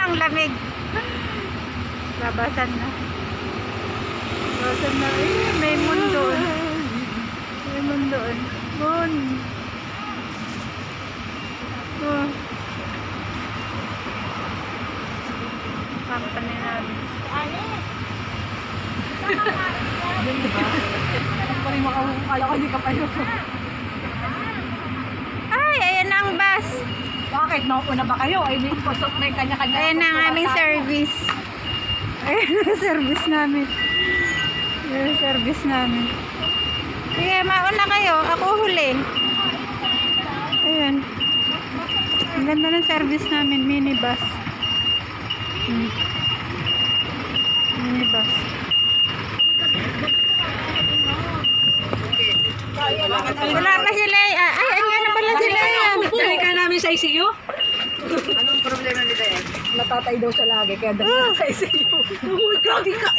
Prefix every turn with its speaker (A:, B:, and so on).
A: Ang lamig. Labasan na. Labasan na. May moon doon. May moon doon. Moon. Oh. Company namin.
B: Yun diba? Pa rin makakala ko hindi ka pa yun.
A: Ay, ayan ang bus.
B: Bakit? Nauna ba kayo? Ay, may kanya-kanya.
A: Ayan ang aming service. Ayan ang service namin. Ayan ang service namin. Sige, mauna kayo. Ako huli. Ayan. Ang ganda ng service namin. Minibus. Minibus. Wala pa sila. Ay, andyan na pala sila.
B: Tuloy ka namin sa ICU?
C: Anong problema nila yan?
B: Natatay daw siya lagi, kaya dahil sa ICU.
C: Grabe ka!